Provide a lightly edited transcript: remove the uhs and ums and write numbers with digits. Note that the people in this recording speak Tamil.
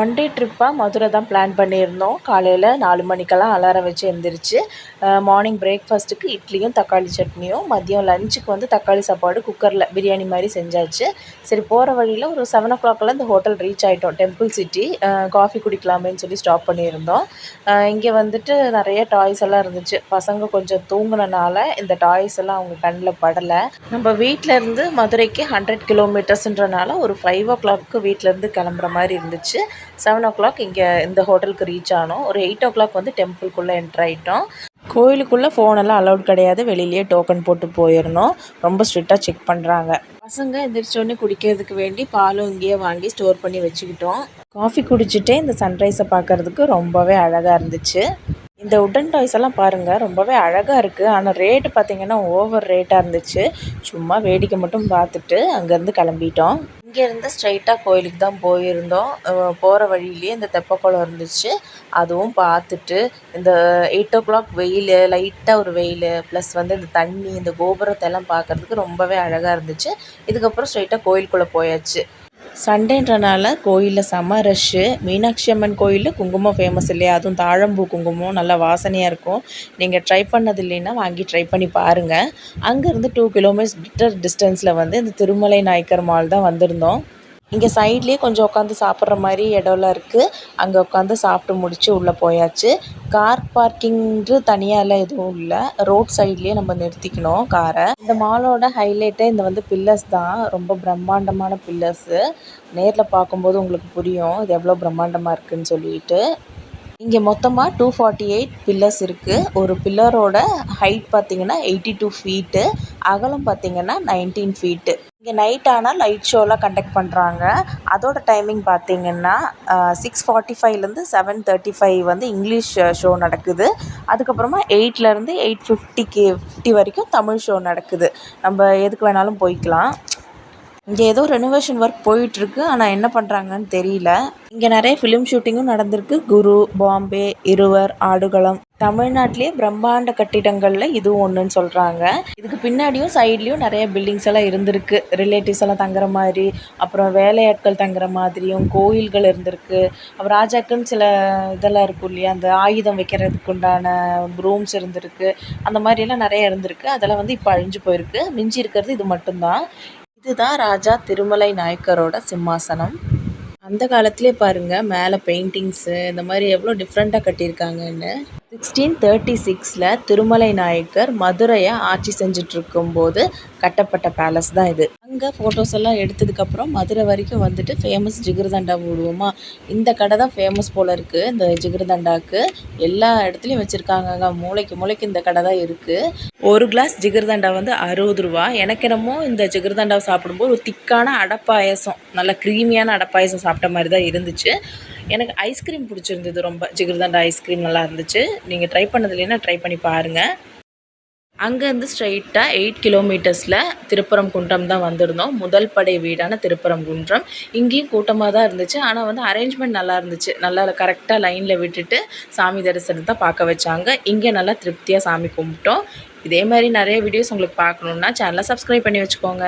ஒன் டே ட்ரிப்பாக மதுரை தான் பிளான் பண்ணியிருந்தோம். காலையில் 4 மணிக்கெல்லாம் அலாரம் வச்சு எந்திரிச்சு மார்னிங் பிரேக்ஃபாஸ்ட்டுக்கு இட்லியும் தக்காளி சட்னியும், மதியம் லஞ்சுக்கு வந்து தக்காளி சாப்பாடு குக்கரில் பிரியாணி மாதிரி செஞ்சாச்சு. சரி, போகிற வழியில் ஒரு 7 o'clockலாம் இந்த ஹோட்டல் ரீச் ஆகிட்டோம். Temple city. காஃபி குடிக்கலாமேன்னு சொல்லி ஸ்டாப் பண்ணியிருந்தோம். இங்கே வந்துட்டு நிறைய டாய்ஸ் எல்லாம் இருந்துச்சு. பசங்க கொஞ்சம் தூங்குனனால இந்த டாய்ஸ் எல்லாம் அவங்க கண்ணில் படலை. நம்ம வீட்டிலேருந்து மதுரைக்கு 100 கிலோமீட்டர்ஸ்ன்றனால ஒரு 5 o'clock வீட்டிலேருந்து கிளம்புற மாதிரி இருந்துச்சு. 7 o'clock இங்கே இந்த ஹோட்டலுக்கு ரீச் ஆனோம். ஒரு 8 o'clock வந்து டெம்பிள்குள்ளே என்ட்ரு ஆகிட்டோம். கோயிலுக்குள்ளே ஃபோனெல்லாம் அலௌட் கிடையாது. வெளியிலேயே டோக்கன் போட்டு போயிடணும். ரொம்ப ஸ்ட்ரிக்டாக செக் பண்ணுறாங்க. பசங்க எந்திரிச்சோடனே குடிக்கிறதுக்கு வேண்டி பாலும் இங்கேயே வாங்கி ஸ்டோர் பண்ணி வச்சுக்கிட்டோம். காஃபி குடிச்சிட்டே இந்த சன்ரைஸை பார்க்குறதுக்கு ரொம்பவே அழகாக இருந்துச்சு. இந்த உட்டன் டாய்ஸ் எல்லாம் பாருங்கள், ரொம்பவே அழகாக இருக்குது. ஆனால் ரேட்டு பார்த்திங்கன்னா ஓவர் ரேட்டாக இருந்துச்சு. சும்மா வேடிக்கை மட்டும் பார்த்துட்டு அங்கேருந்து கிளம்பிட்டோம். இங்கேருந்து ஸ்ட்ரைட்டாக கோயிலுக்கு தான் போயிருந்தோம். போகிற வழியிலேயே இந்த தெப்பக்குளம் இருந்துச்சு. அதுவும் பார்த்துட்டு இந்த 8 o'clock வெயில், லைட்டாக ஒரு வெயில், ப்ளஸ் வந்து இந்த தண்ணி, இந்த கோபுரத்தை எல்லாம் பார்க்குறதுக்கு ரொம்பவே அழகாக இருந்துச்சு. இதுக்கப்புறம் ஸ்ட்ரைட்டாக கோயிலுக்குள்ளே போயாச்சு. சண்டேன்றனால கோயிலில் செம ரஷ்ஷு. மீனாட்சி அம்மன் கோயிலில் குங்குமம் ஃபேமஸ் இல்லையா, அதுவும் தாழம்பூ குங்குமம் நல்லா வாசனையாக இருக்கும். நீங்கள் ட்ரை பண்ணது இல்லைன்னா வாங்கி ட்ரை பண்ணி பாருங்கள். அங்கேருந்து 2 கிலோமீட்டர் டிஸ்டன்ஸில் வந்து இந்த திருமலை நாயக்கர் மால் தான் வந்திருந்தோம். இங்கே சைட்லேயே கொஞ்சம் உட்காந்து சாப்பிட்ற மாதிரி இடம்லாம் இருக்குது. அங்கே உட்காந்து சாப்பிட்டு முடித்து உள்ளே போயாச்சு. கார் பார்க்கிங்கு தனியாகலாம் எதுவும் இல்லை. ரோட் சைட்லேயே நம்ம நிறுத்திக்கணும் காரை. இந்த மாலோட ஹைலைட்டே இந்த வந்து பில்லர்ஸ் தான். ரொம்ப பிரம்மாண்டமான பில்லர்ஸு. நேரில் பார்க்கும்போது உங்களுக்கு புரியும் இது எவ்வளோ பிரம்மாண்டமாக இருக்குதுன்னு சொல்லிட்டு. இங்கே மொத்தமாக 248 பில்லர்ஸ் இருக்குது. ஒரு பில்லரோட ஹைட் பார்த்திங்கன்னா 82 ஃபீட்டு, அகலம் பார்த்திங்கன்னா 19 ஃபீட்டு. இங்கே நைட் ஆனால் லைட் ஷோலாம் கண்டக்ட் பண்ணுறாங்க. அதோட டைமிங் பார்த்திங்கன்னா 6:45லேருந்து 7:35 வந்து இங்கிலீஷ் ஷோ நடக்குது. அதுக்கப்புறமா 8லேருந்து 8:50 வரைக்கும் தமிழ் ஷோ நடக்குது. நம்ம எதுக்கு வேணாலும் போய்க்கலாம். இங்கே ஏதோ ரெனோவேஷன் ஒர்க் போயிட்டுருக்கு. ஆனால் என்ன பண்ணுறாங்கன்னு தெரியல. இங்கே நிறைய ஃபிலிம் ஷூட்டிங்கும் நடந்திருக்கு. குரு, பாம்பே, இருவர், ஆடுகளம், தமிழ்நாட்டிலே பிரம்மாண்ட கட்டிடங்களில் இதுவும் ஒன்றுன்னு சொல்கிறாங்க. இதுக்கு பின்னாடியும் சைட்லேயும் நிறைய பில்டிங்ஸ் எல்லாம் இருந்திருக்கு. ரிலேட்டிவ்ஸ் எல்லாம் தங்குற மாதிரி, அப்புறம் வேலையாட்கள் தங்குற மாதிரியும் கோயில்கள் இருந்திருக்கு. அப்புறம் ராஜாக்குன்னு சில இதெல்லாம் இருக்கும் இல்லையா, அந்த ஆயுதம் வைக்கிறதுக்கு உண்டான ரூம்ஸ் இருந்திருக்கு. அந்த மாதிரியெல்லாம் நிறைய இருந்திருக்கு. அதெல்லாம் வந்து இப்போ அழிஞ்சு போயிருக்கு. மிஞ்சி இருக்கிறது இது மட்டும்தான். இதுதான் ராஜா திருமலை நாயக்கரோட சிம்மாசனம். அந்த காலத்திலே பாருங்கள் மேலே பெயிண்டிங்ஸு இந்த மாதிரி எவ்வளோ டிஃப்ரெண்ட்டாக கட்டியிருக்காங்கன்னு. 1636 திருமலை நாயக்கர் மதுரையை ஆட்சி செஞ்சிட்ருக்கும்போது கட்டப்பட்ட பேலஸ் தான் இது. அங்கே ஃபோட்டோஸ் எல்லாம் எடுத்ததுக்கப்புறம் மதுரை வரைக்கும் வந்துட்டு ஃபேமஸ் ஜிகிர்தண்டா போடுவோமா, இந்த கடை தான் ஃபேமஸ் போல் இருக்குது. இந்த ஜிகிர்தண்டாவுக்கு எல்லா இடத்துலையும் வச்சுருக்காங்க. மூளைக்கு மூளைக்கு இந்த கடை தான் இருக்குது. ஒரு கிளாஸ் ஜிகிர்தண்டா வந்து 60 ரூபா. எனக்கு என்னமோ இந்த ஜிகிர்தண்டாவை சாப்பிடும்போது ஒரு திக்கான அடப்பாயசம், நல்ல க்ரீமியான அடப்பாயசம் சாப்பிட்ட மாதிரி தான் இருந்துச்சு. எனக்கு ஐஸ்கிரீம் பிடிச்சிருந்தது ரொம்ப. ஜிகிர்தண்டா ஐஸ்கிரீம் நல்லா இருந்துச்சு. நீங்கள் ட்ரை பண்ணது இல்லைன்னா ட்ரை பண்ணி பாருங்கள். அங்கேருந்து ஸ்ட்ரைட்டாக 8 கிலோமீட்டர்ஸில் திருப்பரங்குன்றம் தான் வந்திருந்தோம். முதல் படை வீடான திருப்பரங்குன்றம். இங்கேயும் கூட்டமாக தான் இருந்துச்சு. ஆனால் வந்து அரேஞ்ச்மெண்ட் நல்லா இருந்துச்சு. நல்லா கரெக்டாக லைனில் விட்டுட்டு சாமி தரிசனத்தை பார்க்க வச்சாங்க. இங்கே நல்லா திருப்தியாக சாமி கும்பிட்டோம். இதே மாதிரி நிறைய வீடியோஸ் உங்களுக்கு பார்க்கணுன்னா சேனலை சப்ஸ்கிரைப் பண்ணி வச்சுக்கோங்க.